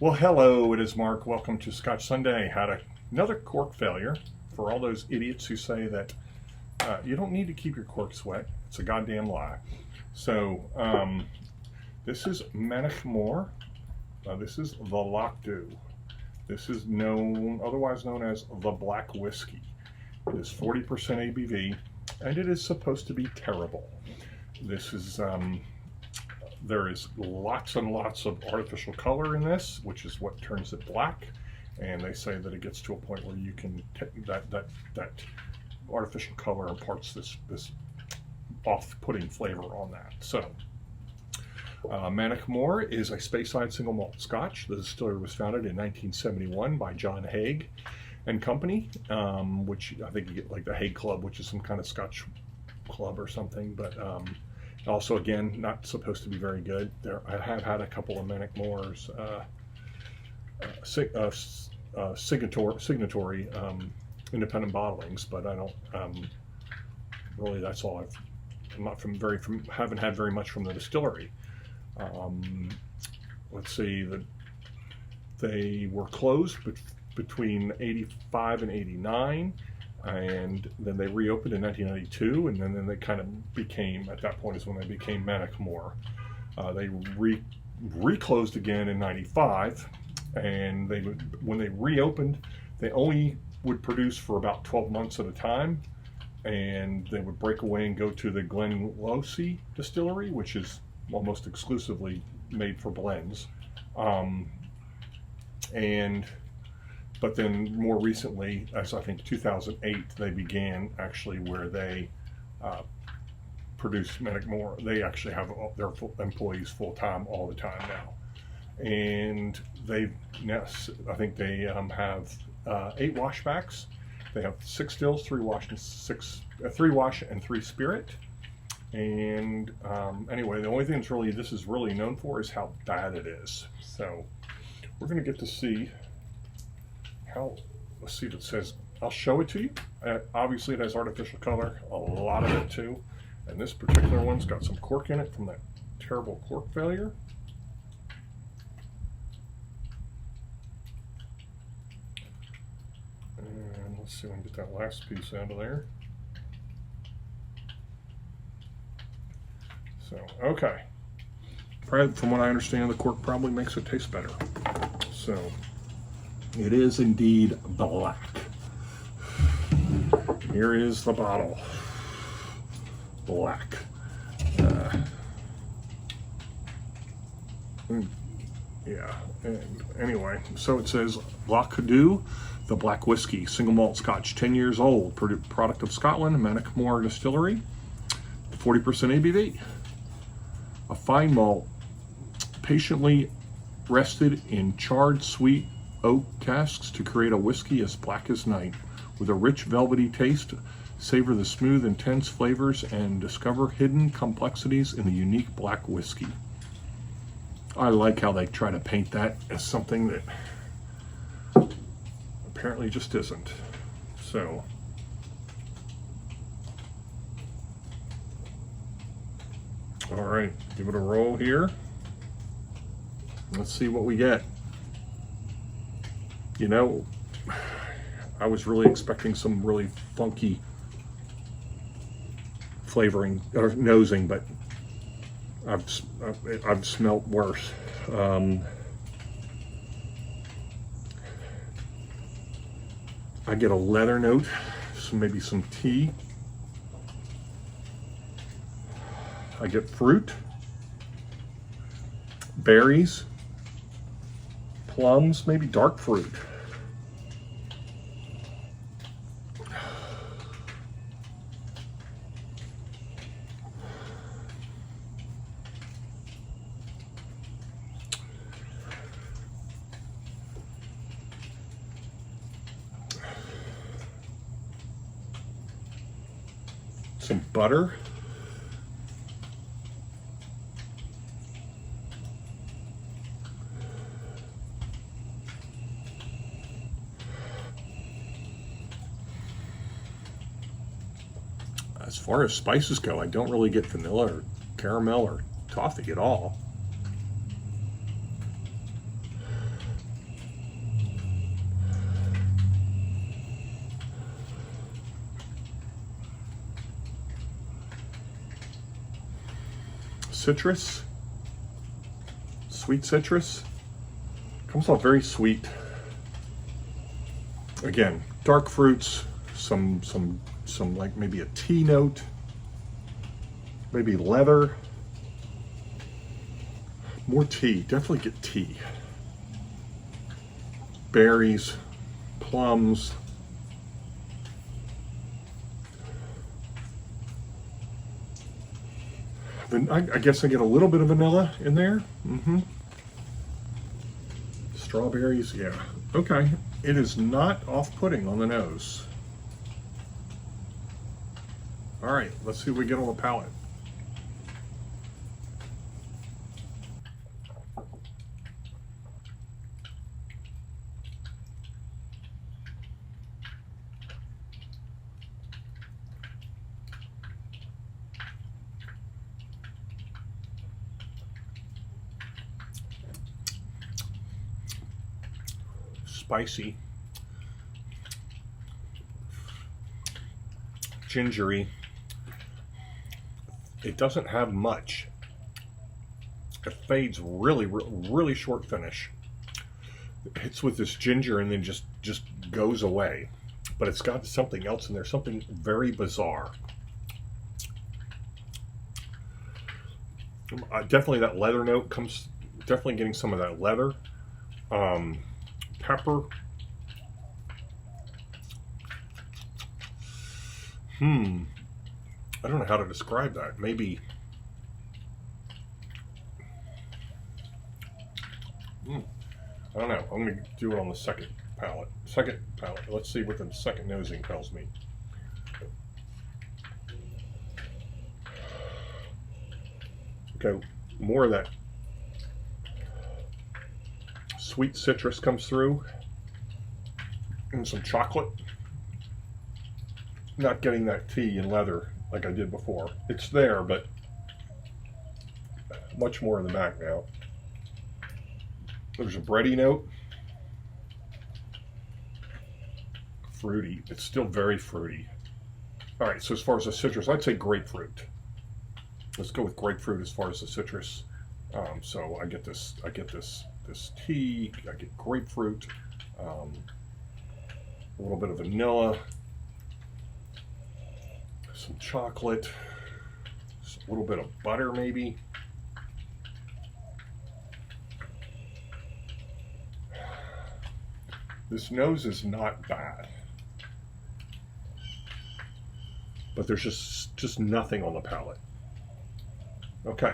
Well, hello, it is Mark. Welcome to Scotch Sunday. Had another cork failure. For all those idiots who say that you don't need to keep your corks wet, it's a goddamn lie. So, this is Manachmore. This is the Loch Dhu. This is otherwise known as the Black Whisky. It is 40% ABV, and it is supposed to be terrible. This is there is lots and lots of artificial color in this, which is what turns it black. And they say that it gets to a point where you can that artificial color imparts this off-putting flavor on that. So, Manachmore is a Speyside single malt Scotch. The distillery was founded in 1971 by John Haig and Company, which I think you get like the Haig Club, which is some kind of Scotch club or something. But also, again, not supposed to be very good. I have had a couple of Manachmore's signatory independent bottlings, but I don't really. That's all haven't had very much from the distillery. Let's see, that they were closed between 85 and 89, and then they reopened in 1992, and then they kind of became, at that point is when they became Manachmore. They reclosed again in 95, and when they reopened, they only would produce for about 12 months at a time, and they would break away and go to the Glenlossie distillery, which is almost exclusively made for blends. But then more recently, as I think 2008, they began actually where they produce Manachmore. They actually have their employees full-time all the time now. And I think they have 8 washbacks. They have 6 stills, 3 wash and 3 spirit. And anyway, the only thing this is really known for is how bad it is. So we're going to get to see let's see what it says. I'll show it to you. Obviously it has artificial color, a lot of it too. And this particular one's got some cork in it from that terrible cork failure. And let's see if I can get that last piece out of there. So, okay. From what I understand, the cork probably makes it taste better. So, it is indeed black. Here is the bottle. Black. Yeah, and anyway, so it says Loch Dhu, the Black Whisky, single malt Scotch, 10 years old, product of Scotland, Manachmore Distillery, 40% ABV. A fine malt, patiently rested in charred sweet oak casks to create a whiskey as black as night. With a rich velvety taste, savor the smooth, intense flavors and discover hidden complexities in the unique black whiskey. I like how they try to paint that as something that apparently just isn't. So, all right, give it a roll here. Let's see what we get. You know, I was really expecting some really funky flavoring or nosing, but I've smelt worse. I get a leather note, maybe some tea. I get fruit, berries, plums, maybe dark fruit. Some butter. As far as spices go, I don't really get vanilla or caramel or toffee at all. citrus, sweet citrus. Comes off very sweet. Again, dark fruits, some like maybe a tea note, maybe leather. More tea, definitely get tea. Berries, plums. Then I guess I get a little bit of vanilla in there. Strawberries, yeah. Okay, it is not off-putting on the nose. All right, let's see what we get on the palate. Spicy, gingery. It doesn't have much. It fades really short finish. It hits with this ginger and then just goes away. But it's got something else in there, something very bizarre. Definitely that leather note comes, definitely getting some of that leather. Pepper. I don't know how to describe that. Maybe I don't know. I'm going to do it on the second palate. Let's see what the second nosing tells me. Okay, more of that sweet citrus comes through, and some chocolate. Not getting that tea and leather like I did before. It's there, but much more in the back now. There's a bready note. Fruity. It's still very fruity. All right, so as far as the citrus, I'd say grapefruit. Let's go with grapefruit as far as the citrus. So I get this tea, I get grapefruit, a little bit of vanilla, some chocolate, a little bit of butter maybe. This nose is not bad, but there's just nothing on the palate. Okay.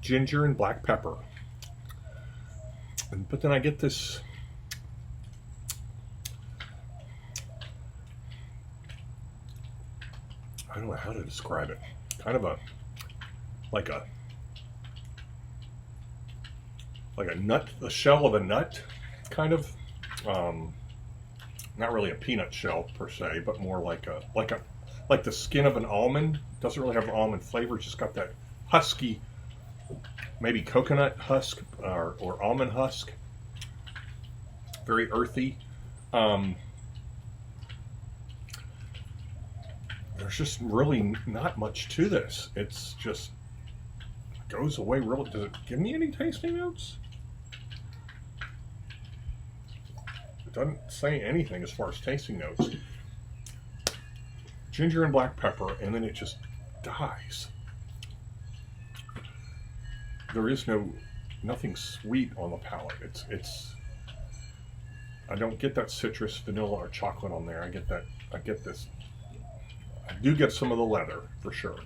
Ginger and black pepper. But then I get this I don't know how to describe it. Kind of like a nut, the shell of a nut, kind of. Not really a peanut shell per se, but more like the skin of an almond. Doesn't really have almond flavor. Just got that husky, maybe coconut husk or almond husk. Very earthy. There's just really not much to this. It's just goes away really. Does it give me any tasting notes? It doesn't say anything as far as tasting notes. Ginger and black pepper, and then it just dies. There is nothing sweet on the palate. It's I don't get that citrus, vanilla, or chocolate on there. I get this. I do get some of the leather for sure,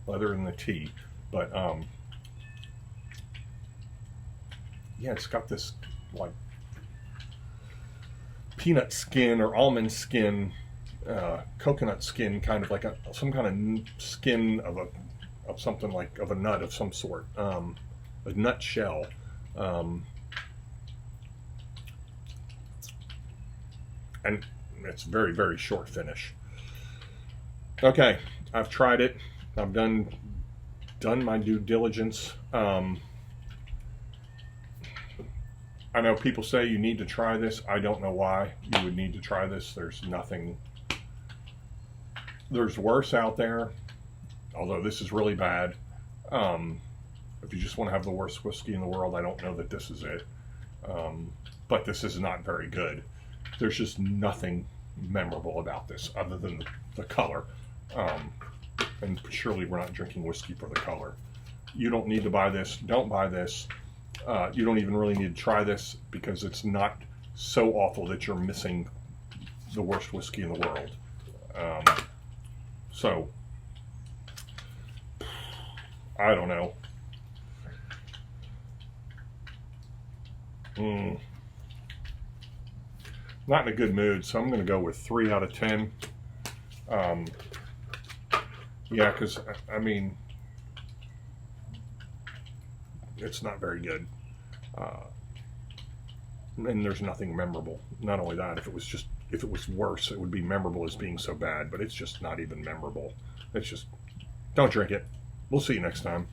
leather in the tea, but yeah, it's got this like peanut skin or almond skin, coconut skin, kind of like some kind of skin of something like of a nut of some sort, a nut shell. And it's very, very short finish. Okay, I've tried it. I've done my due diligence. I know people say you need to try this. I don't know why you would need to try this. There's worse out there, although this is really bad. If you just want to have the worst whiskey in the world, I don't know that this is it. But this is not very good. There's just nothing memorable about this other than the color. And surely we're not drinking whiskey for the color. You don't need to buy this. Don't buy this. You don't even really need to try this because it's not so awful that you're missing the worst whiskey in the world. So, I don't know. Not in a good mood, so I'm going to go with 3 out of 10. Yeah, because, I mean, it's not very good. And there's nothing memorable. Not only that, if it was worse, it would be memorable as being so bad, but it's just not even memorable. It's just, don't drink it. We'll see you next time.